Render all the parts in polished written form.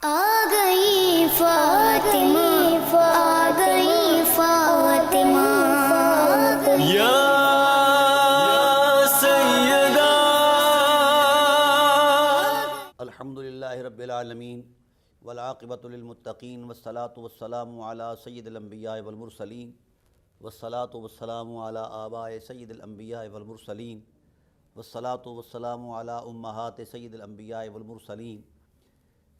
آ گئی فاطمہ، آ گئی فاطمہ، یا سیدہ الحمدللہ رب العالمین والعاقبۃ للمتقین والصلاة والسلام علی سید الانبیاء والمرسلین والصلاة والسلام علی آباء سید الانبیاء والمرسلین والصلاة والسلام علی امہات سید الانبیاء والمرسلین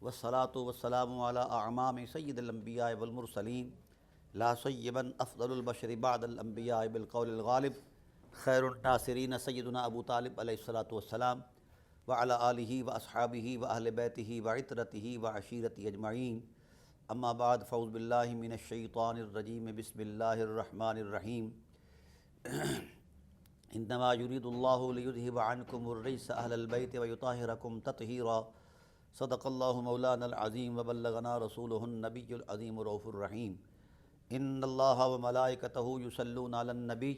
والصلاة والسلام علی اعمام سید الانبیاء والمرسلین لا سیبا افضل البشر بعد الانبیاء بالقول الغالب خیر الناصرین سیدنا ابو طالب علیہ الصلاۃ والسلام وعلی آلہ واصحابہ واہل بیتہ وعطرتہ وعشیرتہ اجمعین اما بعد فاعوذ باللہ من الشیطان الرجیم بسم اللہ الرحمن الرحیم انما یرید اللہ لیذہب عنکم الرجس اہل البیت ویطہرکم تطہیرا صدق اللہ مولانا العظیم وبلغنا رسولہ النبی العظیم الرؤوف الرحیم ان اللہ وملائکتہ یصلون علی النبی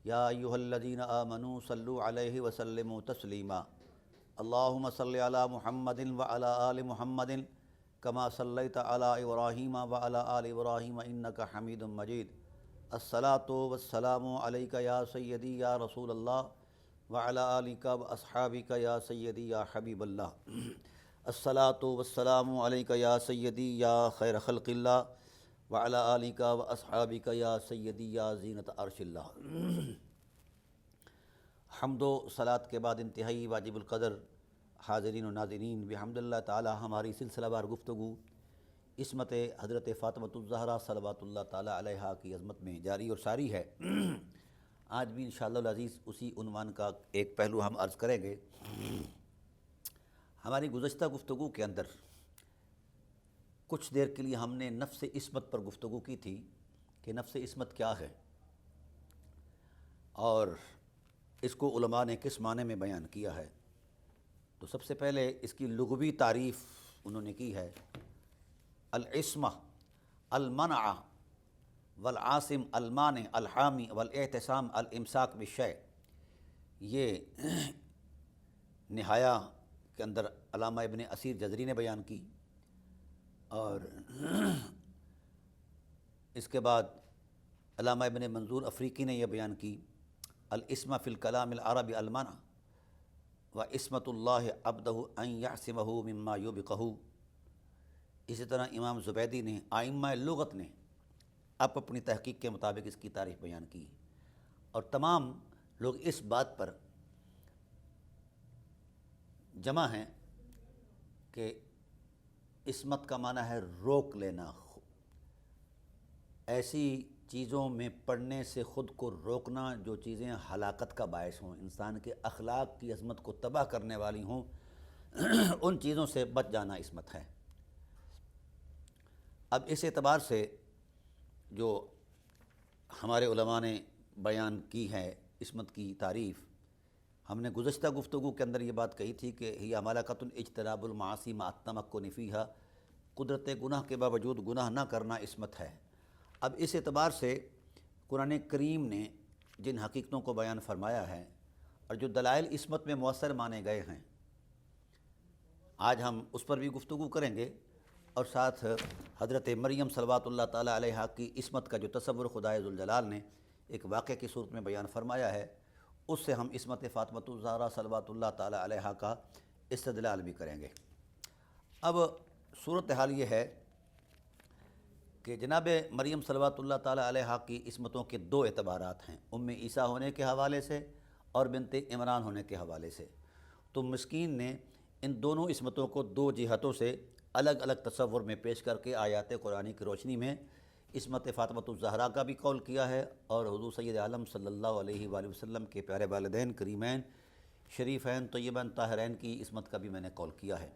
یا ایہا الذین آمنوا صلوا علیہ وسلموا تسلیما اللہم صلی علی محمد وعلی آل محمد کما صلیت علی ابراہیم وعلی آل ابراہیم انک حمید مجید الصلاۃ والسلام علیک یا سیدی یا رسول اللہ وعلی آلک واصحابک یا سیدی یا حبیب اللہ الصلاۃ والسلام علیک یا سیدی یا خیر خلق اللہ وعلی آلک واصحابک یا سیدی یا زینت عرش اللہ۔ حمد و صلاۃ کے بعد انتہائی واجب القدر حاضرین و ناظرین، بحمد اللہ تعالی ہماری سلسلہ وار گفتگو عصمت حضرت فاطمۃ الزہرا صلوات اللہ تعالی علیہا کی عظمت میں جاری اور ساری ہے۔ آج بھی انشاءاللہ العزیز اسی عنوان کا ایک پہلو ہم عرض کریں گے۔ ہماری گزشتہ گفتگو کے اندر کچھ دیر کے لیے ہم نے نفس عصمت پر گفتگو کی تھی کہ نفس عصمت کیا ہے اور اس کو علماء نے کس معنی میں بیان کیا ہے۔ تو سب سے پہلے اس کی لغوی تعریف انہوں نے کی ہے، العصمہ المنع والعاصم المانع الحامی والاعتصام الامساک بالشیء۔ یہ نہایہ کے اندر علامہ ابن اسیر جزری نے بیان کی، اور اس کے بعد علامہ ابن منظور افریقی نے یہ بیان کی، العصمہ فی الکلام العربی المنع وعصمۃ اللہ عبدہ ان یعصمہ مما یوبقہ۔ اسی طرح امام زبیدی نے، ائمہ لغت نے اپنی تحقیق کے مطابق اس کی تعریف بیان کی، اور تمام لوگ اس بات پر جمع ہیں کہ عصمت کا معنی ہے روک لینا، ایسی چیزوں میں پڑنے سے خود کو روکنا جو چیزیں ہلاکت کا باعث ہوں، انسان کے اخلاق کی عظمت کو تباہ کرنے والی ہوں، ان چیزوں سے بچ جانا عصمت ہے۔ اب اس اعتبار سے جو ہمارے علماء نے بیان کی ہے عصمت کی تعریف، ہم نے گزشتہ گفتگو کے اندر یہ بات کہی تھی کہ ہی ملکۃ اجتناب المعاصی مع التمکن فیہا، قدرت گناہ کے باوجود گناہ نہ کرنا عصمت ہے۔ اب اس اعتبار سے قرآن کریم نے جن حقیقتوں کو بیان فرمایا ہے اور جو دلائل عصمت میں مؤثر مانے گئے ہیں، آج ہم اس پر بھی گفتگو کریں گے، اور ساتھ حضرت مریم صلوات اللہ تعالی علیہا کی عصمت کا جو تصور خدائے ذوالجلال نے ایک واقعہ کی صورت میں بیان فرمایا ہے، اس سے ہم عصمت فاطمۃ الزہرا صلوات اللہ تعالی علیہا کا استدلال بھی کریں گے۔ اب صورتحال یہ ہے کہ جناب مریم صلوات اللہ تعالی علیہا کی عصمتوں کے دو اعتبارات ہیں، ام عیسیٰ ہونے کے حوالے سے اور بنت عمران ہونے کے حوالے سے۔ تو مسکین نے ان دونوں عصمتوں کو دو جہتوں سے الگ الگ تصور میں پیش کر کے آیات قرآنی کی روشنی میں عصمت فاطمۃ الزہرا کا بھی قول کیا ہے، اور حضور سید عالم صلی اللہ علیہ وآلہ وسلم کے پیارے والدین کریمین شریفین طیبین طاہرین کی عصمت کا بھی میں نے قول کیا ہے۔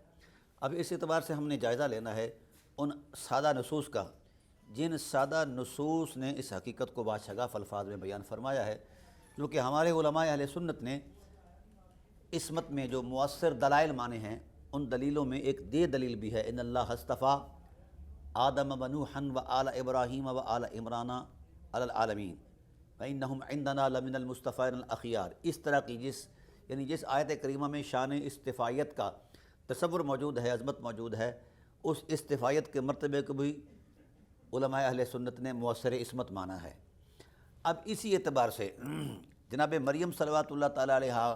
اب اس اعتبار سے ہم نے جائزہ لینا ہے ان سادہ نصوص کا جن سادہ نصوص نے اس حقیقت کو باشگاف الفاظ میں بیان فرمایا ہے، کیونکہ ہمارے علماء اہل سنت نے عصمت میں جو مؤثر دلائل مانے ہیں، ان دلیلوں میں ایک یہ دلیل بھی ہے، ان اللہ اصطفیٰ آدم و نوحا و آل ابراہیم و آل عمران علی العالمین فإنہم عندنا لمن المصطفین الاخیار۔ اس طرح کی جس آیت کریمہ میں شان اصطفائیت کا تصور موجود ہے، عظمت موجود ہے، اس استفایت کے مرتبے کو بھی علماء اہل سنت نے مؤثر عصمت مانا ہے۔ اب اسی اعتبار سے جناب مریم صلوات اللہ تعالیٰ علیہا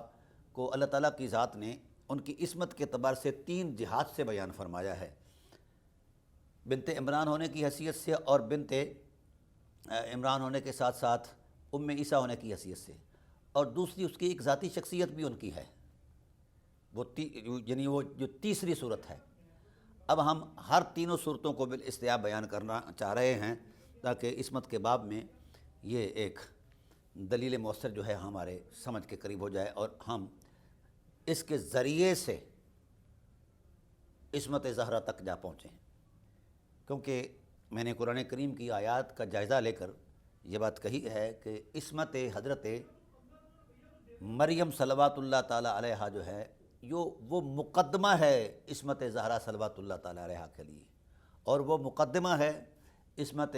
کو اللہ تعالیٰ کی ذات نے ان کی عصمت کے اعتبار سے 3 جہات سے بیان فرمایا ہے، بنت عمران ہونے کی حیثیت سے، اور بنت عمران ہونے کے ساتھ ساتھ ام عیسیٰ ہونے کی حیثیت سے، اور دوسری اس کی ایک ذاتی شخصیت بھی ان کی ہے، یعنی وہ جو تیسری صورت ہے۔ اب ہم ہر تینوں صورتوں کو بالاستیاب بیان کرنا چاہ رہے ہیں تاکہ عصمت کے باب میں یہ ایک دلیل مؤثر جو ہے ہمارے سمجھ کے قریب ہو جائے اور ہم اس کے ذریعے سے عصمت زہرا تک جا پہنچیں، کیونکہ میں نے قرآن کریم کی آیات کا جائزہ لے کر یہ بات کہی ہے کہ عصمت حضرت مریم صلوات اللہ تعالیٰ علیہا جو ہے وہ مقدمہ ہے عصمت زہرا صلوات اللہ تعالیٰ علیہا کے لیے، اور وہ مقدمہ ہے عصمت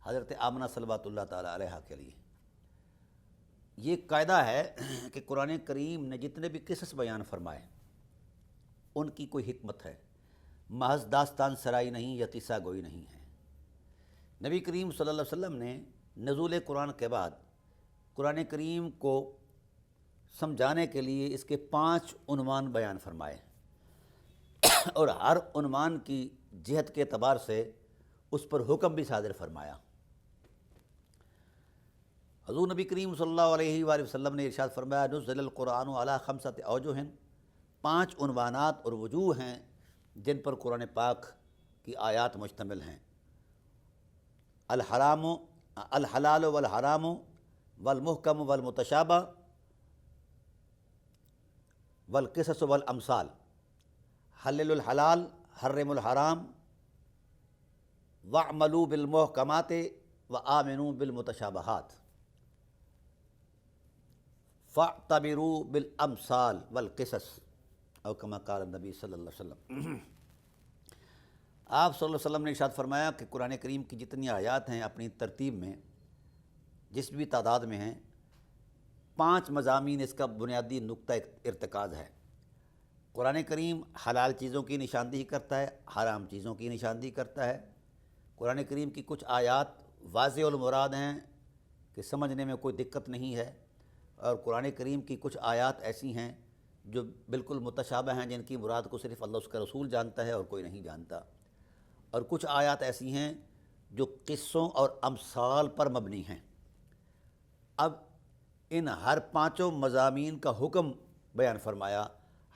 حضرت آمنہ صلوات اللہ تعالیٰ علیہا کے لیے۔ یہ قاعدہ ہے کہ قرآن کریم نے جتنے بھی قصص بیان فرمائے ان کی کوئی حکمت ہے، محض داستان سرائی نہیں یا قصہ گوئی نہیں ہے۔ نبی کریم صلی اللہ علیہ وسلم نے نزول قرآن کے بعد قرآن کریم کو سمجھانے کے لیے اس کے 5 عنوان بیان فرمائے، اور ہر عنوان کی جہت کے اعتبار سے اس پر حکم بھی صادر فرمایا۔ حضور نبی کریم صلی اللہ علیہ وآلہ وسلم نے ارشاد فرمایا نزل القرآن علی 5 اوجہ، 5 عنوانات اور وجوہ ہیں جن پر قرآن پاک کی آیات مشتمل ہیں۔ الحلال والحرام والمحکم والمتشابہ والقصص والامثال، حلل الحلال حرم الحرام واعملوا بالمحکمات وآمنوا بالمتشابہات فاعتبروا بالامثال والقصص، او کما قال النبی صلی اللہ علیہ وسلم۔ آپ صلی اللہ علیہ وسلم نے ارشاد فرمایا کہ قرآن کریم کی جتنی آیات ہیں اپنی ترتیب میں جس بھی تعداد میں ہیں، 5 مضامین اس کا بنیادی نقطہ ارتکاز ہے۔ قرآن کریم حلال چیزوں کی نشاندہی کرتا ہے، حرام چیزوں کی نشاندہی کرتا ہے۔ قرآن کریم کی کچھ آیات واضح المراد ہیں کہ سمجھنے میں کوئی دقت نہیں ہے، اور قرآن کریم کی کچھ آیات ایسی ہیں جو بالکل متشابہ ہیں، جن کی مراد کو صرف اللہ اس کا رسول جانتا ہے اور کوئی نہیں جانتا، اور کچھ آیات ایسی ہیں جو قصوں اور امثال پر مبنی ہیں۔ اب ان ہر 5 مضامین کا حکم بیان فرمایا۔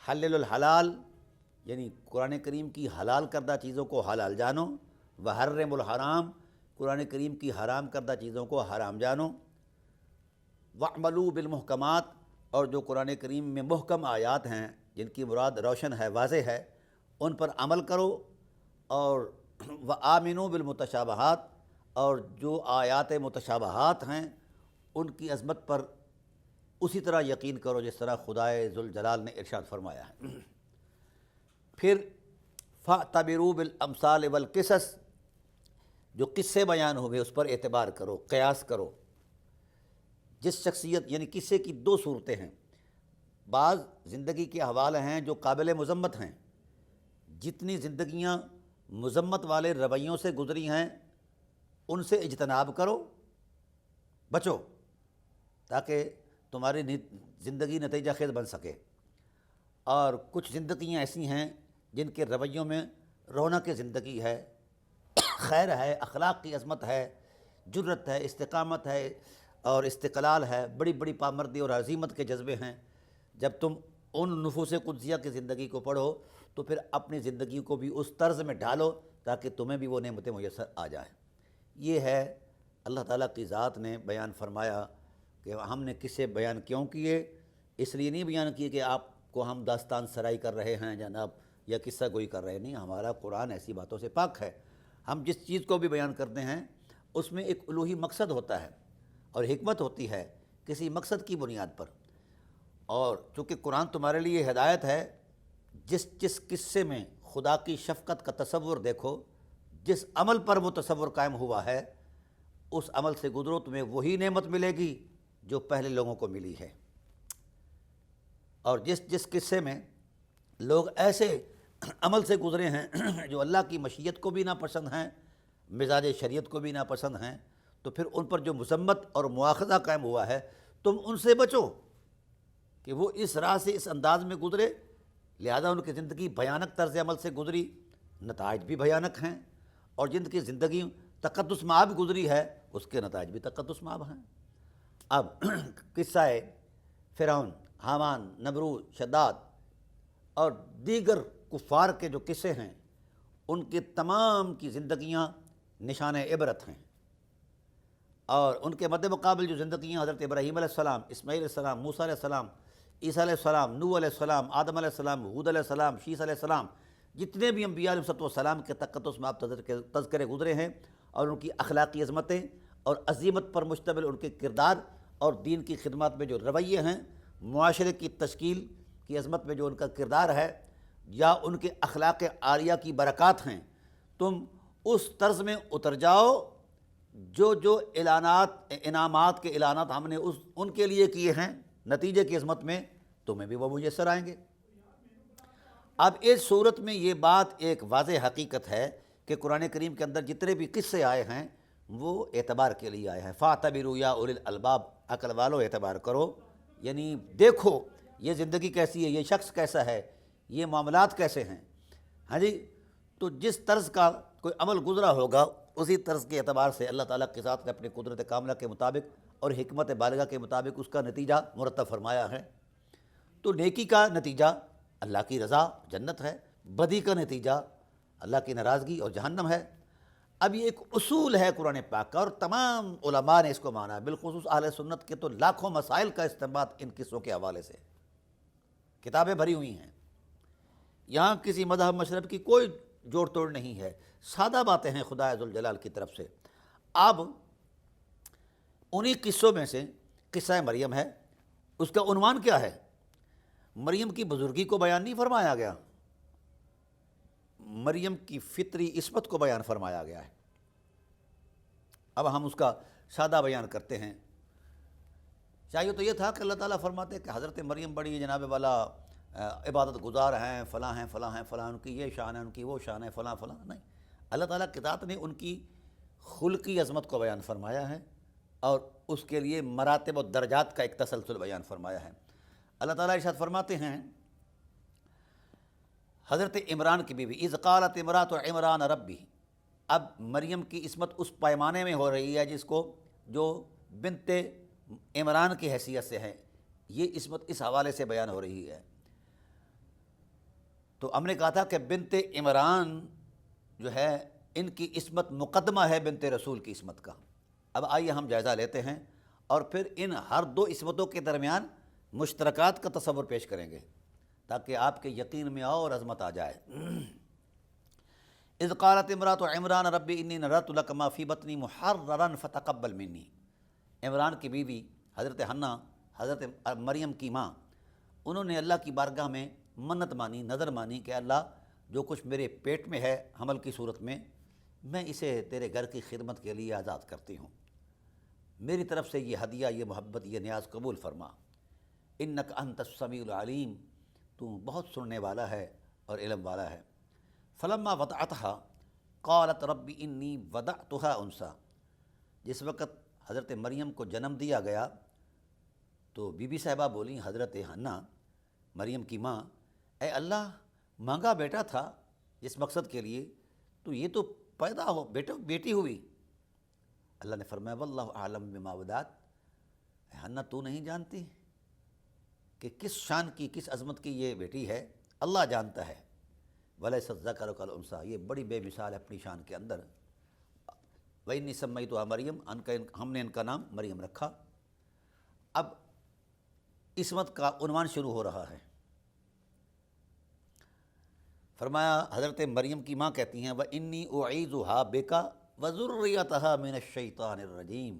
حلل الحلال یعنی قرآن کریم کی حلال کردہ چیزوں کو حلال جانو، وحرم الحرام قرآن کریم کی حرام کردہ چیزوں کو حرام جانو، وَاعْمَلُوا بالمحکمات اور جو قرآن کریم میں محکم آیات ہیں جن کی مراد روشن ہے، واضح ہے، ان پر عمل کرو، اور وَآمِنُوا بالمتشابہات اور جو آیات متشابہات ہیں ان کی عظمت پر اسی طرح یقین کرو جس طرح خدائے ذوالجلال نے ارشاد فرمایا ہے۔ پھر فَاعْتَبِرُوا بِالْأَمْثَالِ وَالْقِصَصِ جو قصے بیان ہوئے اس پر اعتبار کرو، قیاس کرو۔ جس شخصیت یعنی قصے کی 2 صورتیں ہیں، بعض زندگی کے حوالے ہیں جو قابل مذمت ہیں، جتنی زندگیاں مذمت والے رویوں سے گزری ہیں ان سے اجتناب کرو، بچو، تاکہ تمہاری زندگی نتیجہ خیز بن سکے، اور کچھ زندگیاں ایسی ہیں جن کے رویوں میں رونق زندگی ہے، خیر ہے، اخلاق کی عظمت ہے، جرت ہے، استقامت ہے اور استقلال ہے، بڑی بڑی پامردی اور عزیمت کے جذبے ہیں۔ جب تم ان نفوس قدسیہ کی زندگی کو پڑھو تو پھر اپنی زندگی کو بھی اس طرز میں ڈھالو تاکہ تمہیں بھی وہ نعمتیں میسر آ جائیں۔ یہ ہے اللہ تعالیٰ کی ذات نے بیان فرمایا کہ ہم نے قصے بیان کیوں کیے، اس لیے نہیں بیان کیے کہ آپ کو ہم داستان سرائی کر رہے ہیں جناب یا قصہ گوئی کر رہے ہیں، نہیں، ہمارا قرآن ایسی باتوں سے پاک ہے۔ ہم جس چیز کو بھی بیان کرتے ہیں اس میں ایک الوہی مقصد ہوتا ہے اور حکمت ہوتی ہے کسی مقصد کی بنیاد پر، اور چونکہ قرآن تمہارے لیے ہدایت ہے، جس قصے میں خدا کی شفقت کا تصور دیکھو، جس عمل پر وہ تصور قائم ہوا ہے اس عمل سے گزرو، تمہیں وہی نعمت ملے گی جو پہلے لوگوں کو ملی ہے۔ اور جس قصے میں لوگ ایسے عمل سے گزرے ہیں جو اللہ کی مشیت کو بھی ناپسند ہیں، مزاج شریعت کو بھی ناپسند ہیں، تو پھر ان پر جو مذمت اور مواخذہ قائم ہوا ہے تم ان سے بچو کہ وہ اس راہ سے اس انداز میں گزرے، لہذا ان کی زندگی بھیانک طرز عمل سے گزری، نتائج بھی بھیانک ہیں، اور جن کی زندگی تقدس مآب گزری ہے اس کے نتائج بھی تقدس مآب ہیں۔ اب قصہ فرعون، حامان، نمرود، شداد اور دیگر کفار کے جو قصے ہیں ان کے تمام کی زندگیاں نشان عبرت ہیں، اور ان کے مد مقابل جو زندگیاں حضرت ابراہیم علیہ السلام، اسماعیل علیہ السلام، موسیٰ علیہ السلام، عیسیٰ علیہ السلام، نوح علیہ السلام، آدم علیہ السلام، ہود علیہ السلام، شیس علیہ السلام، جتنے بھی انبیاء علیہ السلام کے تقدس مآب تذکرے گزرے ہیں، اور ان کی اخلاقی عظمتیں اور عظیمت پر مشتمل ان کے کردار اور دین کی خدمات میں جو رویے ہیں، معاشرے کی تشکیل کی عظمت میں جو ان کا کردار ہے، یا ان کے اخلاق عالیہ کی برکات ہیں، تم اس طرز میں اتر جاؤ جو انعامات کے اعلانات ہم نے ان کے لیے کیے ہیں، نتیجے کی عظمت میں تمہیں بھی وہ میسر آئیں گے۔ اب اس صورت میں یہ بات ایک واضح حقیقت ہے کہ قرآن کریم کے اندر جتنے بھی قصے آئے ہیں وہ اعتبار کے لیے آئے ہیں۔ فَاعْتَبِرُوا يَا أُولِي الْأَلْبَابِ، عقل والو اعتبار کرو، یعنی دیکھو یہ زندگی کیسی ہے، یہ شخص کیسا ہے، یہ معاملات کیسے ہیں۔ ہاں جی، تو جس طرز کا کوئی عمل گزرا ہوگا اسی طرز کے اعتبار سے اللہ تعالیٰ کے ذات نے اپنی قدرت کاملہ کے مطابق اور حکمت بالغہ کے مطابق اس کا نتیجہ مرتب فرمایا ہے۔ تو نیکی کا نتیجہ اللہ کی رضا جنت ہے، بدی کا نتیجہ اللہ کی ناراضگی اور جہنم ہے۔ اب یہ ایک اصول ہے قرآن پاک کا، اور تمام علماء نے اس کو مانا ہے، بالخصوص اہل سنت کے تو لاکھوں مسائل کا استنباط ان قصوں کے حوالے سے کتابیں بھری ہوئی ہیں۔ یہاں کسی مذہب مشرب کی کوئی جوڑ توڑ نہیں ہے، سادہ باتیں ہیں خدا ذوالجلال کی طرف سے۔ اب انہی قصوں میں سے قصہ مریم ہے، اس کا عنوان کیا ہے؟ مریم کی بزرگی کو بیان نہیں فرمایا گیا، مریم کی فطری عصمت کو بیان فرمایا گیا ہے۔ اب ہم اس کا سادہ بیان کرتے ہیں۔ چاہیے تو یہ تھا کہ اللہ تعالیٰ فرماتے کہ حضرت مریم بڑی جناب والا عبادت گزار ہیں، فلاں ہیں، فلاں ہیں، فلاں، ان کی یہ شان ہے، ان کی وہ شان ہے، فلاں فلاں، نہیں، اللہ تعالیٰ کی ذات نے ان کی خلقی عظمت کو بیان فرمایا ہے، اور اس کے لیے مراتب و درجات کا ایک تسلسل بیان فرمایا ہے۔ اللہ تعالیٰ ارشاد فرماتے ہیں حضرت عمران کی بیوی، اذ قالت امرأۃ عمران ربی، اب مریم کی عصمت اس پیمانے میں ہو رہی ہے جس کو جو بنت عمران کی حیثیت سے ہے، یہ عصمت اس حوالے سے بیان ہو رہی ہے۔ تو ہم نے کہا تھا کہ بنت عمران جو ہے ان کی عصمت مقدمہ ہے بنت رسول کی عصمت کا۔ اب آئیے ہم جائزہ لیتے ہیں اور پھر ان ہر دو عصمتوں کے درمیان مشترکات کا تصور پیش کریں گے تاکہ آپ کے یقین میں اور عظمت آ جائے۔ اذ قالت امرأۃ عمران ربی انی نذرت لک ما فی بطنی محررا فتقبل منی، عمران کی بیوی حضرت حنا، حضرت مریم کی ماں، انہوں نے اللہ کی بارگاہ میں منت مانی، نظر مانی کہ اللہ جو کچھ میرے پیٹ میں ہے حمل کی صورت میں اسے تیرے گھر کی خدمت کے لیے آزاد کرتی ہوں، میری طرف سے یہ ہدیہ، یہ محبت، یہ نیاز قبول فرما۔ انک انت السمیع العلیم، تو بہت سننے والا ہے اور علم والا ہے۔ فلما وضعتها قالت رب انی وضعتها انثی، جس وقت حضرت مریم کو جنم دیا گیا تو بی بی صاحبہ بولی، حضرت حنا مریم کی ماں، اے اللہ مانگا بیٹا تھا جس مقصد کے لیے، تو یہ تو پیدا ہو بیٹی ہوئی۔ اللہ نے فرمایا واللہ اعلم بما وضعت، اے حنا تو نہیں جانتی کہ کس شان کی، کس عظمت کی یہ بیٹی ہے، اللہ جانتا ہے۔ وَلَيْسَ الذَّكَرُ كَالْأُنثىٰ، یہ بڑی بے مثال ہے اپنی شان کے اندر۔ وَإِنِّي سَمَّيْتُهَا مریم، ہم نے ان کا نام مریم رکھا۔ اب عصمت کا عنوان شروع ہو رہا ہے۔ فرمایا حضرت مریم کی ماں کہتی ہیں وَإِنِّي أُعِيذُهَا بِكَ وَذُرِّيَّتَهَا مِنَ الشَّيْطَانِ الرَّجِيمِ،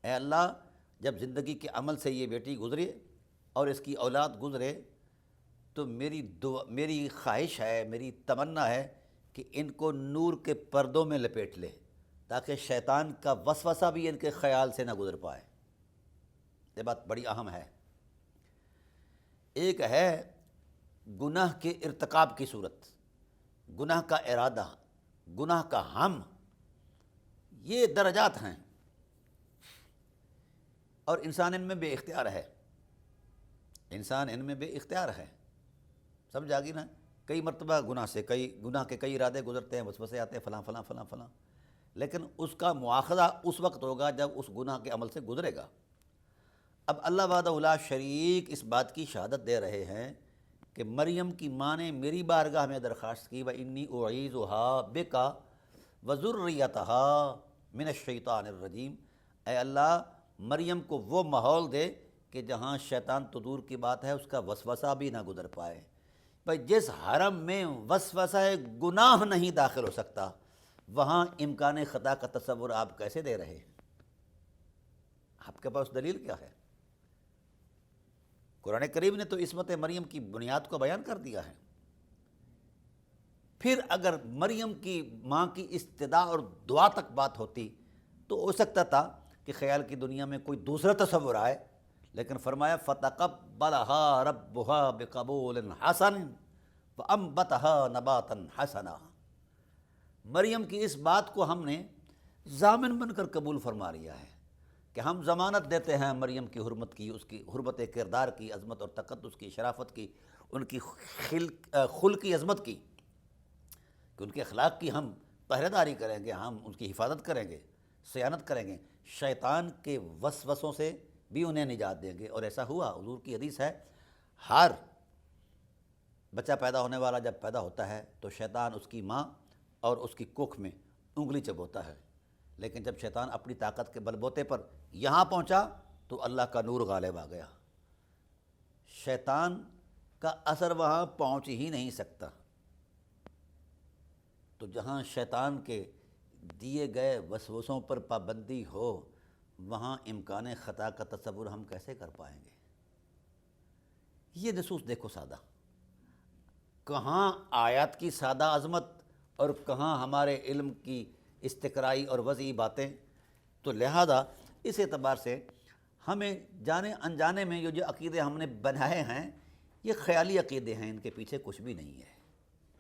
اے اللہ جب زندگی کے عمل سے یہ بیٹی گزرے اور اس کی اولاد گزرے تو میری خواہش ہے، میری تمنا ہے کہ ان کو نور کے پردوں میں لپیٹ لے تاکہ شیطان کا وسوسہ بھی ان کے خیال سے نہ گزر پائے۔ یہ بات بڑی اہم ہے۔ ایک ہے گناہ کے ارتکاب کی صورت، گناہ کا ارادہ، گناہ کا ہم، یہ درجات ہیں، اور انسان ان میں بے اختیار ہے، انسان ان میں بے اختیار ہے، سمجھ آگی نا؟ کئی مرتبہ گناہ کے کئی ارادے گزرتے ہیں، وسوسے آتے ہیں، فلاں فلاں فلاں فلاں، لیکن اس کا مواخذہ اس وقت ہوگا جب اس گناہ کے عمل سے گزرے گا۔ اب اللہ وحدہ لا شریک اس بات کی شہادت دے رہے ہیں کہ مریم کی ماں نے میری بارگاہ میں درخواست کی وَإِنِّي أُعِيذُهَا بِكَ وَذُرِّيَّتَهَا مِنَ الشَّيْطَانِ الرَّجِيمِ، اے اللہ مریم کو وہ ماحول دے کہ جہاں شیطان تو دور کی بات ہے اس کا وسوسہ بھی نہ گزر پائے۔ بھائی جس حرم میں وسوسہ گناہ نہیں داخل ہو سکتا، وہاں امکان خطا کا تصور آپ کیسے دے رہے ہیں؟ آپ کے پاس دلیل کیا ہے؟ قرآن کریم نے تو عصمت مریم کی بنیاد کو بیان کر دیا ہے۔ پھر اگر مریم کی ماں کی استدعا اور دعا تک بات ہوتی تو ہو سکتا تھا کہ خیال کی دنیا میں کوئی دوسرا تصور آئے، لیکن فرمایا فَتَقَبَّلَهَا رَبُّهَا بِقَبُولٍ حَسَنٍ وَأَنبَتَهَا نَبَاتًا حَسَنًا۔ مریم کی اس بات کو ہم نے ضامن بن کر قبول فرما لیا ہے کہ ہم ضمانت دیتے ہیں مریم کی حرمت کی، اس کی حرمت کردار کی، عظمت اور تقدس کی، شرافت کی، ان کی خلقی عظمت کی، کہ ان کے اخلاق کی ہم پہرے داری کریں گے، ہم ان کی حفاظت کریں گے، صیانت کریں گے، شیطان کے وسوسوں سے بھی انہیں نجات دیں گے۔ اور ایسا ہوا، حضور کی حدیث ہے، ہر بچہ پیدا ہونے والا جب پیدا ہوتا ہے تو شیطان اس کی ماں اور اس کی کوکھ میں انگلی چبوتا ہے، لیکن جب شیطان اپنی طاقت کے بل بوتے پر یہاں پہنچا تو اللہ کا نور غالب آ گیا، شیطان کا اثر وہاں پہنچ ہی نہیں سکتا۔ تو جہاں شیطان کے دیے گئے وسوسوں پر پابندی ہو، وہاں امکان خطا کا تصور ہم کیسے کر پائیں گے؟ یہ نصوص دیکھو سادہ، کہاں آیات کی سادہ عظمت اور کہاں ہمارے علم کی استقرائی اور وضعی باتیں۔ تو لہذا اس اعتبار سے ہمیں جانے انجانے میں جو عقیدے ہم نے بنائے ہیں یہ خیالی عقیدے ہیں، ان کے پیچھے کچھ بھی نہیں ہے۔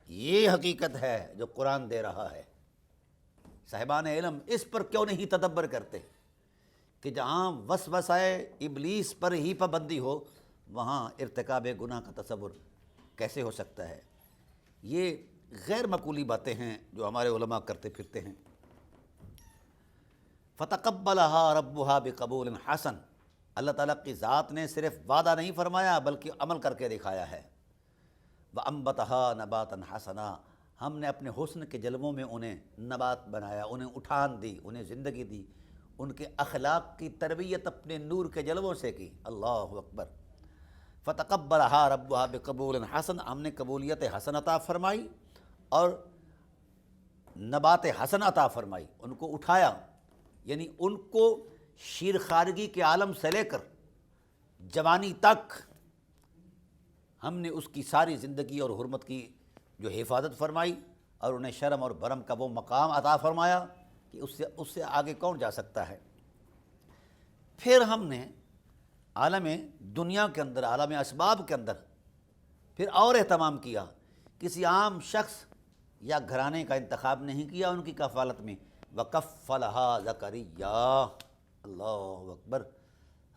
یہ حقیقت ہے جو قرآن دے رہا ہے۔ صاحبان علم اس پر کیوں نہیں تدبر کرتے کہ جہاں وسوسہ ابلیس پر ہی پابندی ہو وہاں ارتکاب گناہ کا تصور کیسے ہو سکتا ہے؟ یہ غیر معقولی باتیں ہیں جو ہمارے علماء کرتے پھرتے ہیں۔ فَتَقَبَّلَهَا رَبُّهَا بِقَبُولٍ حَسَنٍ، اللہ تعالیٰ کی ذات نے صرف وعدہ نہیں فرمایا بلکہ عمل کر کے دکھایا ہے۔ وَأَنبَتَهَا نَبَاتًا حَسَنًا، ہم نے اپنے حسن کے جلووں میں انہیں نبات بنایا، انہیں اٹھان دی، انہیں زندگی دی، ان کے اخلاق کی تربیت اپنے نور کے جلووں سے کی۔ اللہ اکبر۔ فَتَقَبَّلَهَا رَبُّهَا بِقَبُولٍ حَسَنٍ، ہم نے قبولیت حسن عطا فرمائی اور نبات حسن عطا فرمائی، ان کو اٹھایا، یعنی ان کو شیر خارگی کے عالم سے لے کر جوانی تک ہم نے اس کی ساری زندگی اور حرمت کی جو حفاظت فرمائی، اور انہیں شرم اور برم کا وہ مقام عطا فرمایا کہ اس سے آگے کون جا سکتا ہے۔ پھر ہم نے عالم دنیا کے اندر، عالم اسباب کے اندر پھر اور اہتمام کیا، کسی عام شخص یا گھرانے کا انتخاب نہیں کیا ان کی کفالت میں۔ وَكَفَّلَهَا زَكَرِيَّا، اللہ اکبر،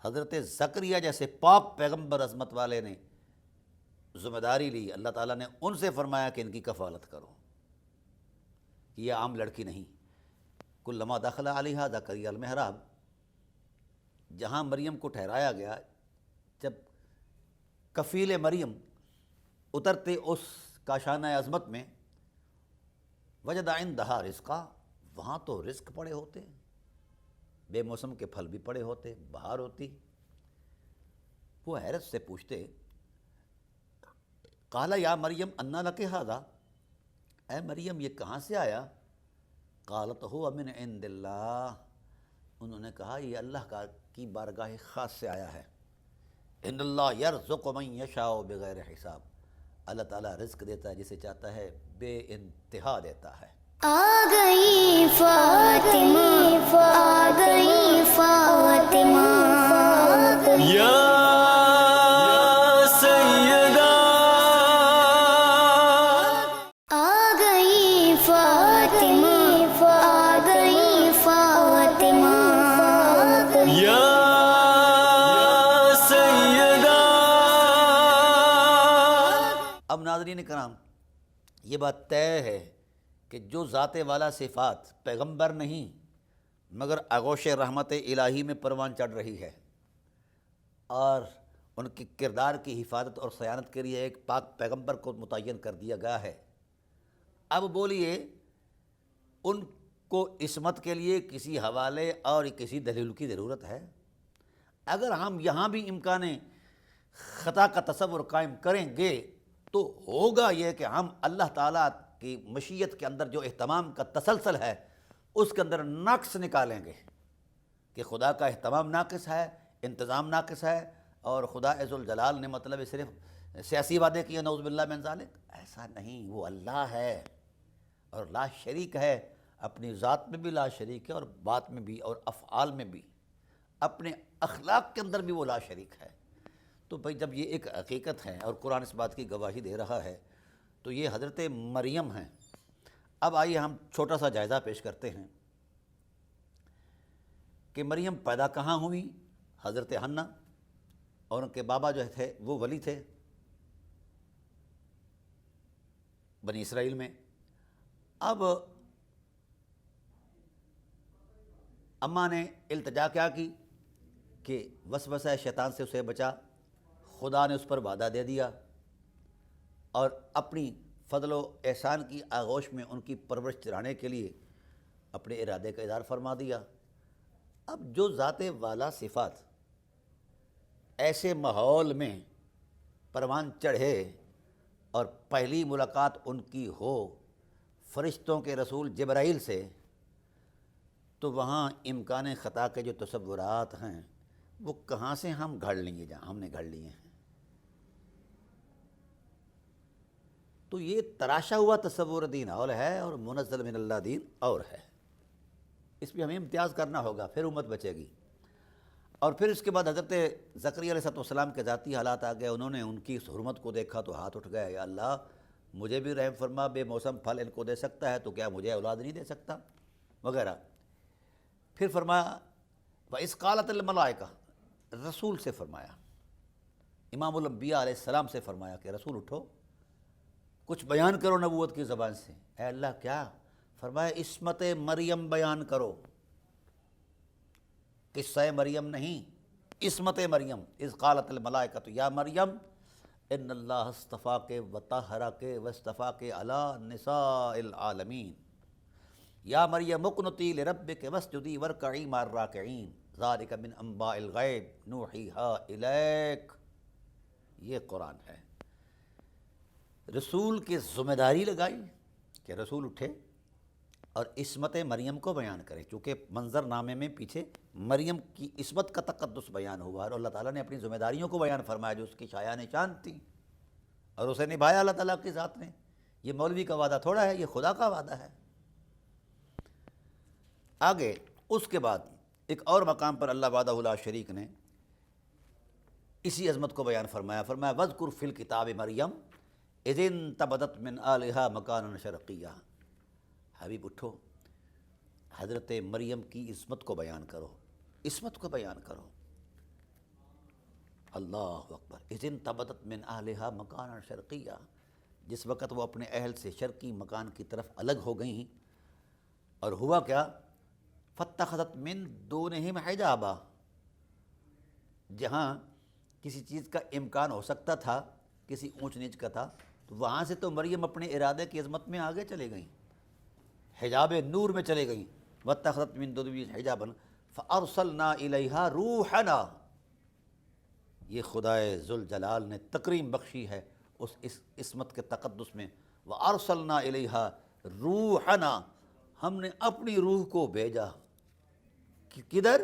حضرت زکریا جیسے پاک پیغمبر عظمت والے نے ذمہ داری لی، اللہ تعالیٰ نے ان سے فرمایا کہ ان کی کفالت کرو، یہ عام لڑکی نہیں۔ کلما دخل علیہا زکریا المحراب، جہاں مریم کو ٹھہرایا گیا، جب کفیل مریم اترتے اس کاشانہ عظمت میں، وجد عندہا رزقا، وہاں تو رزق پڑے ہوتے، بے موسم کے پھل بھی پڑے ہوتے، بہار ہوتی۔ وہ حیرت سے پوچھتے، قال یا مریم انا لک ھذا، اے مریم یہ کہاں سے آیا؟ قالت هو من عند اللہ، انہوں نے کہا یہ اللہ کی بارگاہ خاص سے آیا ہے۔ ان اللہ یرزق من یشاء بغیر حساب، اللہ تعالیٰ رزق دیتا ہے جسے چاہتا ہے، بے انتہا دیتا ہے۔ آ گئی فاطمہ، آ گئی فاطمہ، یا سیدہ ناظرین کرام، یہ بات طے ہے کہ جو ذات والا صفات پیغمبر نہیں مگر آغوش رحمت الہی میں پروان چڑھ رہی ہے، اور ان کے کردار کی حفاظت اور صیانت کے لیے ایک پاک پیغمبر کو متعین کر دیا گیا ہے، اب بولیے ان کو عصمت کے لیے کسی حوالے اور کسی دلیل کی ضرورت ہے؟ اگر ہم یہاں بھی امکان خطا کا تصور قائم کریں گے تو ہوگا یہ کہ ہم اللہ تعالیٰ کی مشیت کے اندر جو اہتمام کا تسلسل ہے اس کے اندر نقص نکالیں گے کہ خدا کا اہتمام ناقص ہے، انتظام ناقص ہے، اور خدا عز الجلال نے مطلب صرف سیاسی وعدے کیے، نعوذ باللہ من ذالک۔ ایسا نہیں، وہ اللہ ہے اور لا شریک ہے، اپنی ذات میں بھی لا شریک ہے اور بات میں بھی اور افعال میں بھی، اپنے اخلاق کے اندر بھی وہ لا شریک ہے۔ تو بھئی جب یہ ایک حقیقت ہے اور قرآن اس بات کی گواہی دے رہا ہے تو یہ حضرت مریم ہیں۔ اب آئیے ہم چھوٹا سا جائزہ پیش کرتے ہیں کہ مریم پیدا کہاں ہوئی؟ حضرت حنہ، اور ان کے بابا جو تھے وہ ولی تھے بنی اسرائیل میں۔ اب اماں نے التجا کیا کی کہ وسوسہ شیطان سے اسے بچا، خدا نے اس پر وعدہ دے دیا اور اپنی فضل و احسان کی آغوش میں ان کی پرورش چرانے کے لیے اپنے ارادے کا اظہار فرما دیا۔ اب جو ذات والا صفات ایسے ماحول میں پروان چڑھے اور پہلی ملاقات ان کی ہو فرشتوں کے رسول جبرائیل سے، تو وہاں امکان خطا کے جو تصورات ہیں وہ کہاں سے ہم گھڑ لیں گے؟ جہاں ہم نے گھڑ لیے ہیں۔ تو یہ تراشا ہوا تصور دین اور ہے اور منزل من اللہ دین اور ہے، اس پہ ہمیں امتیاز کرنا ہوگا، پھر امت بچے گی۔ اور پھر اس کے بعد حضرت زکریا علیہ السلام کے ذاتی حالات آ گئے، انہوں نے ان کی اس حرمت کو دیکھا تو ہاتھ اٹھ گئے، یا اللہ مجھے بھی رحم فرما، بے موسم پھل ان کو دے سکتا ہے تو کیا مجھے اولاد نہیں دے سکتا وغیرہ۔ پھر فرمایا وَإِذْ قَالَتِ الْمَلَائِكَةُ، رسول سے فرمایا، امام الانبیاء علیہ السلام سے فرمایا کہ رسول اٹھو کچھ بیان کرو نبوت کی زبان سے۔ اے اللہ کیا؟ فرمایا عصمت مریم بیان کرو، قصہ مریم نہیں، عصمت مریم۔ اذ قالت الملائکۃ یا مریم ان اللہ اصطفاک وطہرک واصطفاک علی نساء العالمین، یا مریم اقنتی لربک واسجدی وارکعی مع الراکعین، ذالک من انباء الغیب نوحیہا الیک۔ یہ قرآن ہے۔ رسول کی ذمہ داری لگائی کہ رسول اٹھے اور عصمت مریم کو بیان کرے، چونکہ منظر نامے میں پیچھے مریم کی عصمت کا تقدس بیان ہوا اور اللہ تعالیٰ نے اپنی ذمہ داریوں کو بیان فرمایا جو اس کی شایان شان تھی، اور اسے نبھایا اللہ تعالیٰ کی ذات نے۔ یہ مولوی کا وعدہ تھوڑا ہے، یہ خدا کا وعدہ ہے۔ آگے اس کے بعد ایک اور مقام پر اللہ وحدہ لا شریک نے اسی عظمت کو بیان فرمایا، فرمایا وَاذْكُرْ فِي الْكِتَابِ مریم اذ انتبذت من آلہا مکانا شرقیہ۔ حبیب اٹھو، حضرت مریم کی عصمت کو بیان کرو، عصمت کو بیان کرو۔ اللہ اکبر۔ اذ انتبذت من آلہا مکانا شرقیہ، جس وقت وہ اپنے اہل سے شرقی مکان کی طرف الگ ہو گئیں، اور ہوا کیا؟ فاتخذت من دونہم حجابا، جہاں کسی چیز کا امکان ہو سکتا تھا، کسی اونچ نیچ کا تھا، تو وہاں سے تو مریم اپنے ارادے کی عظمت میں آگے چلے گئیں، حجاب نور میں چلے گئیں۔ واتخذت من دونہم حجابا فارسلنا الیہا روحنا، یہ خدائے ذوالجلال نے تکریم بخشی ہے اس عصمت کے تقدس میں۔ وارسلنا الیہا روحنا، ہم نے اپنی روح کو بھیجا کدھر؟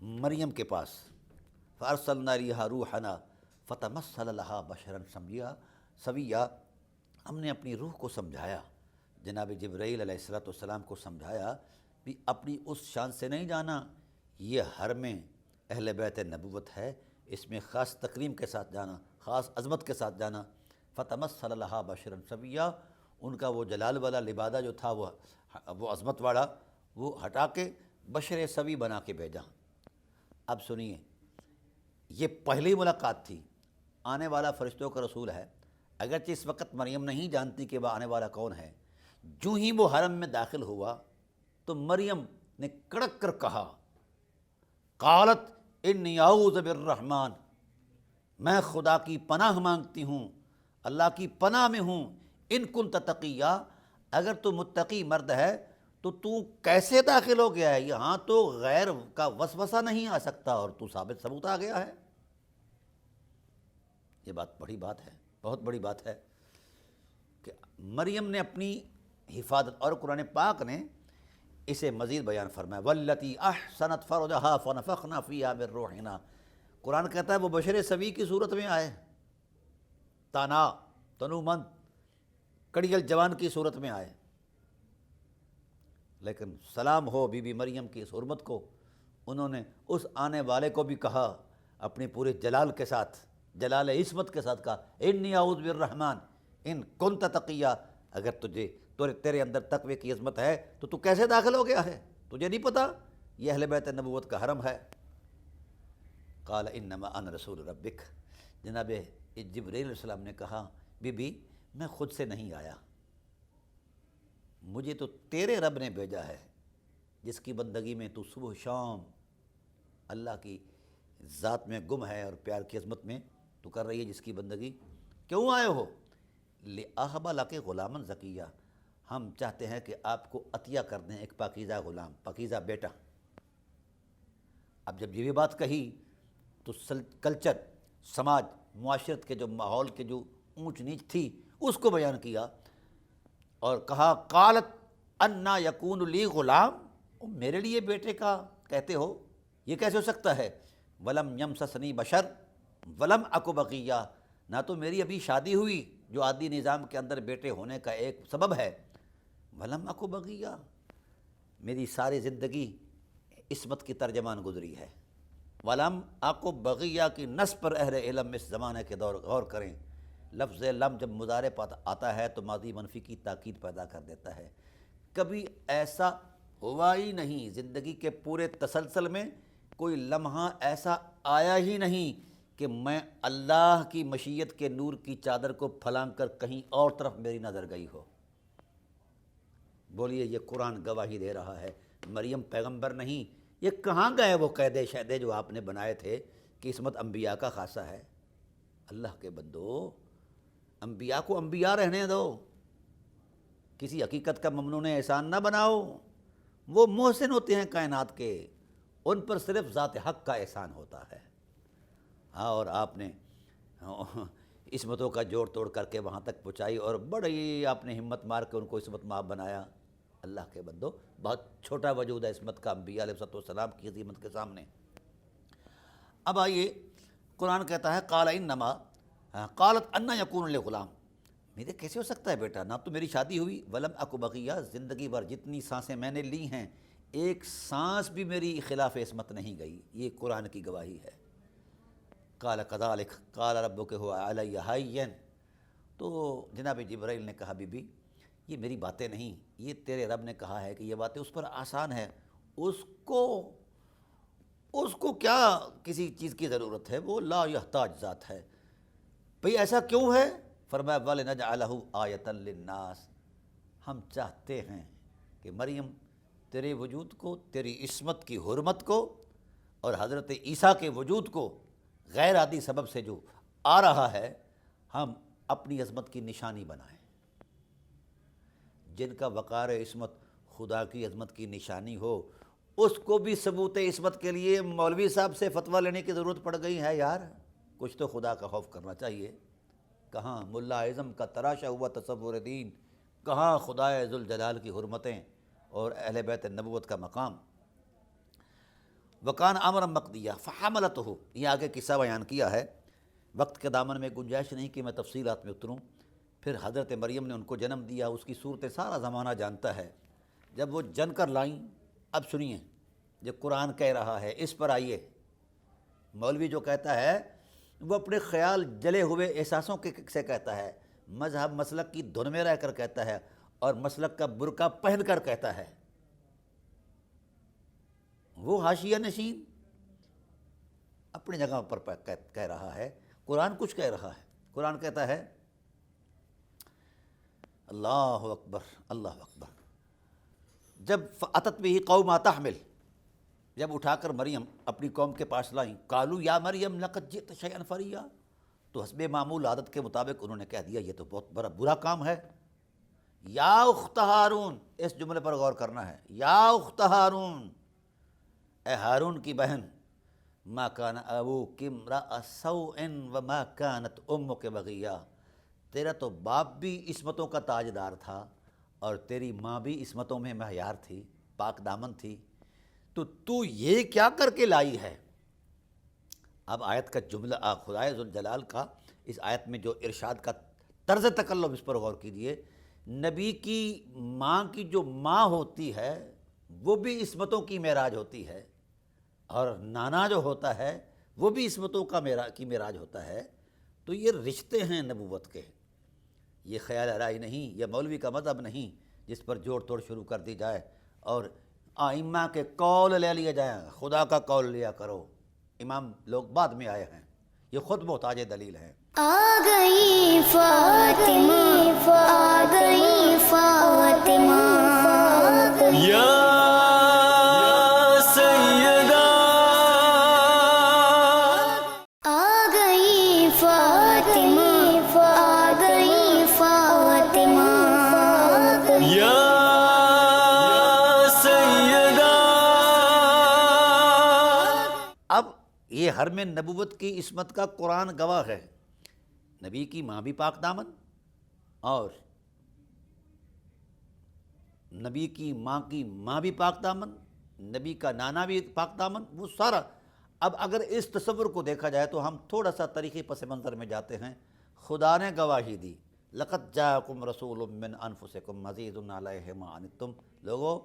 مریم کے پاس۔ فارسلنا الیہا روحنا فتمثل لہا بشرا سویا، ہم نے اپنی روح کو سمجھایا، جناب جبرائیل علیہ السلام کو سمجھایا بھی اپنی اس شان سے نہیں جانا، یہ حرم اہل بیت نبوت ہے، اس میں خاص تکریم کے ساتھ جانا، خاص عظمت کے ساتھ جانا۔ فتمثل لہا بشرا سویا، ان کا وہ جلال والا لبادہ جو تھا، وہ عظمت والا، وہ ہٹا کے بشر سوی بنا کے بھیجا۔ اب سنیے، یہ پہلی ملاقات تھی، آنے والا فرشتوں کا رسول ہے، اگرچہ اس وقت مریم نہیں جانتی کہ وہ آنے والا کون ہے۔ جو ہی وہ حرم میں داخل ہوا تو مریم نے کڑک کر کہا، قالت انی اعوذ بالرحمن، میں خدا کی پناہ مانگتی ہوں، اللہ کی پناہ میں ہوں، ان کنت تقیہ، اگر تو متقی مرد ہے تو کیسے داخل ہو گیا ہے؟ یہاں تو غیر کا وسوسہ نہیں آ سکتا اور تو ثبوت آ گیا ہے۔ یہ بات بڑی بات ہے، بہت بڑی بات ہے کہ مریم نے اپنی حفاظت، اور قرآن پاک نے اسے مزید بیان فرمایا، واللتی احسنت فرجہا فنفخنا فیہا من روحنا۔ قرآن کہتا ہے وہ بشر سوی کی صورت میں آئے، تانا تنومند کڑیل جوان کی صورت میں آئے، لیکن سلام ہو بی بی مریم کی اس حرمت کو، انہوں نے اس آنے والے کو بھی کہا اپنے پورے جلال کے ساتھ، جلال عصمت کے ساتھ کہا، انی اعوذ بالرحمن ان کنت تقیہ، اگر تیرے اندر تقوی کی عظمت ہے تو کیسے داخل ہو گیا ہے؟ تجھے نہیں پتا یہ اہل بیت نبوت کا حرم ہے؟ قال انما انا رسول ربک، جناب جبرائیل علیہ السلام نے کہا، بی بی میں خود سے نہیں آیا، مجھے تو تیرے رب نے بھیجا ہے، جس کی بندگی میں تو صبح شام اللہ کی ذات میں گم ہے اور پیار کی عظمت میں تو کر رہی ہے جس کی بندگی۔ کیوں آئے ہو؟ لِأَهَبَ لَكَ غُلَامًا زَكِيًّا، ہم چاہتے ہیں کہ آپ کو عطیہ کر دیں ایک پاکیزہ غلام، پاکیزہ بیٹا۔ اب جب یہ بھی بات کہی تو کلچر، سماج، معاشرت کے جو ماحول کے جو اونچ نیچ تھی اس کو بیان کیا اور کہا، قالت انا یکون لی غلام، میرے لیے بیٹے کا کہتے ہو، یہ کیسے ہو سکتا ہے؟ ولم یمسسنی بشر ولم اکو بغیہ، نہ تو میری ابھی شادی ہوئی جو عادی نظام کے اندر بیٹے ہونے کا ایک سبب ہے، ولم اکو بغیہ، میری ساری زندگی عصمت کی ترجمان گزری ہے۔ ولم اکو بغیہ کی نصب پر اہل علم اس زمانے کے دور غور کریں، لفظ لم جب مضارع آتا ہے تو ماضی منفی کی تاکید پیدا کر دیتا ہے۔ کبھی ایسا ہوا ہی نہیں زندگی کے پورے تسلسل میں، کوئی لمحہ ایسا آیا ہی نہیں کہ میں اللہ کی مشیت کے نور کی چادر کو پھلانگ کر کہیں اور طرف میری نظر گئی ہو۔ بولیے یہ قرآن گواہی دے رہا ہے، مریم پیغمبر نہیں، یہ کہاں گئے وہ قیدے شیدے جو آپ نے بنائے تھے کہ عصمت انبیاء کا خاصہ ہے؟ اللہ کے بندو، انبیاء کو انبیاء رہنے دو، کسی حقیقت کا ممنون احسان نہ بناؤ، وہ محسن ہوتے ہیں کائنات کے، ان پر صرف ذات حق کا احسان ہوتا ہے۔ ہاں، اور آپ نے عصمتوں کا جوڑ توڑ کر کے وہاں تک پہنچائی اور بڑی آپ نے ہمت مار کے ان کو عصمت مآب بنایا۔ اللہ کے بندو، بہت چھوٹا وجود ہے عصمت کا انبیاء علیہ السلام کی عظمت کے سامنے۔ اب آئیے، قرآن کہتا ہے قال انما، قالت انا یکون لی غلام، میرے کیسے ہو سکتا ہے بیٹا، نہ تو میری شادی ہوئی، ولم اکو بغیہ، زندگی بھر جتنی سانسیں میں نے لی ہیں ایک سانس بھی میری خلاف عصمت نہیں گئی، یہ قرآن کی گواہی ہے۔ قال کذالک قال ربک هو علی ہین، تو جناب جبرائیل نے کہا، بی بی یہ میری باتیں نہیں، یہ تیرے رب نے کہا ہے کہ یہ باتیں اس پر آسان ہے، اس کو کیا کسی چیز کی ضرورت ہے، وہ لا یحتاج ذات ہے۔ بھئی ایسا کیوں ہے؟ فرمایا وَلِنَجْعَلَهُ آیَةً لِلنَّاسِ، ہم چاہتے ہیں کہ مریم تیرے وجود کو، تیری عصمت کی حرمت کو اور حضرت عیسیٰ کے وجود کو غیر عادی سبب سے جو آ رہا ہے، ہم اپنی عظمت کی نشانی بنائیں۔ جن کا وقار عصمت خدا کی عظمت کی نشانی ہو، اس کو بھی ثبوت عصمت کے لیے مولوی صاحب سے فتویٰ لینے کی ضرورت پڑ گئی ہے۔ یار کچھ تو خدا کا خوف کرنا چاہیے۔ کہاں ملا اعظم کا تراشا ہوا تصور دین، کہاں خدائے ذوالجلال کی حرمتیں اور اہل بیت نبوت کا مقام۔ وکان امرا مقضیہ فحملتہ، یہ آگے قصہ بیان کیا ہے، وقت کے دامن میں گنجائش نہیں کہ میں تفصیلات میں اتروں۔ پھر حضرت مریم نے ان کو جنم دیا، اس کی صورت سارا زمانہ جانتا ہے۔ جب وہ جن کر لائیں، اب سنیے جو قرآن کہہ رہا ہے، اس پر آئیے۔ مولوی جو کہتا ہے وہ اپنے خیال جلے ہوئے احساسوں سے کہتا ہے، مذہب مسلک کی دھن میں رہ کر کہتا ہے اور مسلک کا برقع پہن کر کہتا ہے۔ وہ حاشیہ نشین اپنی جگہ پر کہہ رہا ہے، قرآن کچھ کہہ رہا ہے، قرآن کہتا ہے اللہ اکبر اللہ اکبر، جب فاتت به قوم تحمل، جب اٹھا کر مریم اپنی قوم کے پاس لائیں، قالوا یا مریم لقد جئت شیئا فریا، تو حسب معمول عادت کے مطابق انہوں نے کہہ دیا یہ تو بہت بڑا برا کام ہے۔ یا اخت ہارون، اس جملے پر غور کرنا ہے، یا اخت ہارون، اے ہارون کی بہن، ما کان ابوک امرأ سوء وما کانت امک بغیہ، تیرا تو باپ بھی عصمتوں کا تاجدار تھا اور تیری ماں بھی عصمتوں میں معیار تھی، پاک دامن تھی، تو یہ کیا کر کے لائی ہے؟ اب آیت کا جملہ خدائے ذوالجلال کا اس آیت میں جو ارشاد کا طرز تکلم، اس پر غور کیجئے۔ نبی کی ماں کی جو ماں ہوتی ہے وہ بھی عصمتوں کی معراج ہوتی ہے، اور نانا جو ہوتا ہے وہ بھی عصمتوں کی معراج ہوتا ہے، تو یہ رشتے ہیں نبوت کے، یہ خیال آرائی نہیں، یہ مولوی کا مذہب نہیں جس پر جوڑ توڑ شروع کر دی جائے اور ائمہ کے قول لے لیے جائیں، خدا کا قول لیا کرو، امام لوگ بعد میں آئے ہیں، یہ خود محتاج دلیل ہیں۔ آ گئی فاطمہ، آ گئی فاطمہ، یا سیدہ، آ گئی فاطمہ، آ گئی فاطمہ، یا سیدہ۔ اب یہ حرم نبوت کی عصمت کا قرآن گواہ ہے، نبی کی ماں بھی پاک دامن اور نبی کی ماں بھی پاک دامن، نبی کا نانا بھی پاک دامن، وہ سارا۔ اب اگر اس تصور کو دیکھا جائے تو ہم تھوڑا سا تاریخی پس منظر میں جاتے ہیں۔ خدا نے گواہی دی، لقد جاءکم رسول من انفسکم عزیز علیہ ما عنتم، لوگو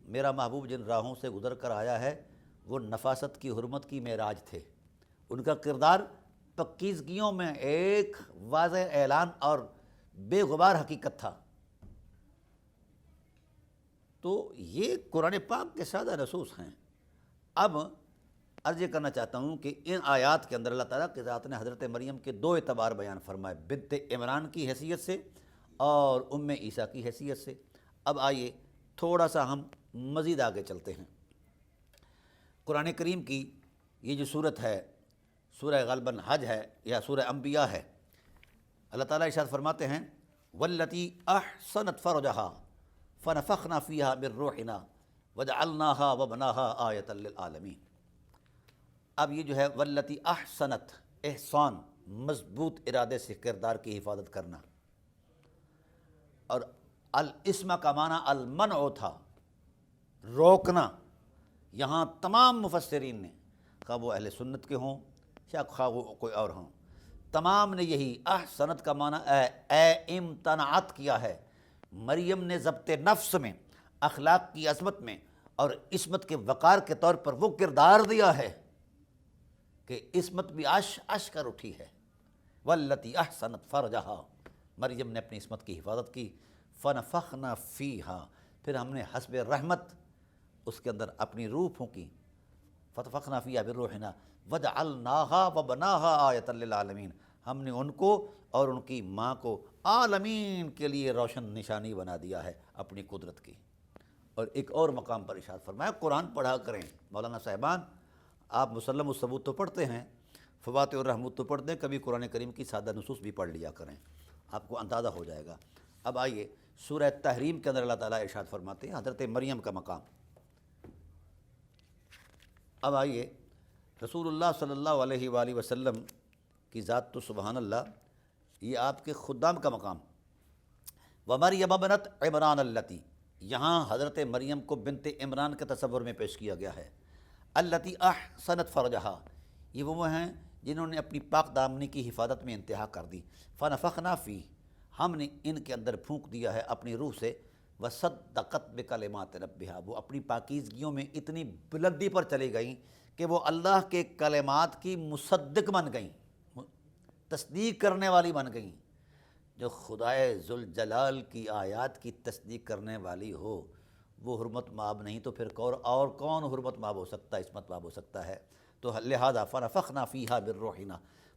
میرا محبوب جن راہوں سے گزر کر آیا ہے وہ نفاست کی حرمت کی معراج تھے، ان کا کردار پکیزگیوں میں ایک واضح اعلان اور بے غبار حقیقت تھا۔ تو یہ قرآن پاک کے سادہ نصوص ہیں۔ اب عرض یہ کرنا چاہتا ہوں کہ ان آیات کے اندر اللہ تعالیٰ کی ذات نے حضرت مریم کے دو اعتبار بیان فرمائے، بنت عمران کی حیثیت سے اور ام عیسیٰ کی حیثیت سے۔ اب آئیے تھوڑا سا ہم مزید آگے چلتے ہیں۔ قرآن کریم کی یہ جو صورت ہے، سورہ غالباً حج ہے یا سورہ انبیاء ہے، اللہ تعالیٰ ارشاد فرماتے ہیں والتی احصنت فرجہا فنفخنا فیہا من روحنا وجعلناہا وبناہا آیۃ للعالمین۔ اب یہ جو ہے والتی احصنت، احسان مضبوط ارادے سے کردار کی حفاظت کرنا، اور الاسم کا معنی المنع تھا، روکنا۔ یہاں تمام مفسرین نے، خواہ وہ اہل سنت کے ہوں یا خواہ وہ کوئی اور ہوں، تمام نے یہی احسنت کا معنی اے امتنعت کیا ہے۔ مریم نے ضبط نفس میں، اخلاق کی عظمت میں اور عصمت کے وقار کے طور پر وہ کردار دیا ہے کہ عصمت بھی عش کر اٹھی ہے۔ والتی احسنت فرجہا، مریم نے اپنی عصمت کی حفاظت کی، فنفخنا فیہا، پھر ہم نے حسب رحمت اس کے اندر اپنی روح پھونکی، فتفخنا فیہا بروحنا وجعلناہا وبناہا آیۃ للعالمین، ہم نے ان کو اور ان کی ماں کو عالمین کے لیے روشن نشانی بنا دیا ہے اپنی قدرت کی۔ اور ایک اور مقام پر ارشاد فرمایا قرآن پڑھا کریں۔ مولانا صاحبان آپ مسلم الثبوت تو پڑھتے ہیں، فواتح الرحمت تو پڑھتے ہیں، کبھی قرآن کریم کی سادہ نصوص بھی پڑھ لیا کریں، آپ کو اندازہ ہو جائے گا۔ اب آئیے سورہ تحریم کے اندر اللہ تعالیٰ ارشاد فرماتے ہیں حضرت مریم کا مقام۔ اب آئیے رسول اللہ صلی اللہ علیہ وآلہ وسلم کی ذات تو سبحان اللہ، یہ آپ کے خدام کا مقام۔ وَمَرْيَمَ ابْنَتَ عِمْرَانَ اللَّتِي، یہاں حضرت مریم کو بنت عمران کے تصور میں پیش کیا گیا ہے۔ الَّتِي أَحْصَنَتْ فَرْجَهَا، یہ وہ ہیں جنہوں نے اپنی پاک دامنی کی حفاظت میں انتہا کر دی۔ فَنَفَخْنَا فِيهِ، ہم نے ان کے اندر پھونک دیا ہے اپنی روح سے۔ وَصَدَّقَتْ بِكَلِمَاتِ رَبِّهَا، وہ اپنی پاکیزگیوں میں اتنی بلندی پر چلی گئیں کہ وہ اللہ کے کلمات کی مصدق بن گئیں، تصدیق کرنے والی بن گئیں۔ جو خدائے ذوالجلال کی آیات کی تصدیق کرنے والی ہو وہ حرمت مآب نہیں تو پھر اور کون حرمت مآب ہو سکتا ہے، عصمت مآب ہو سکتا ہے؟ تو لہذا فنفخنا فیہا من روحنا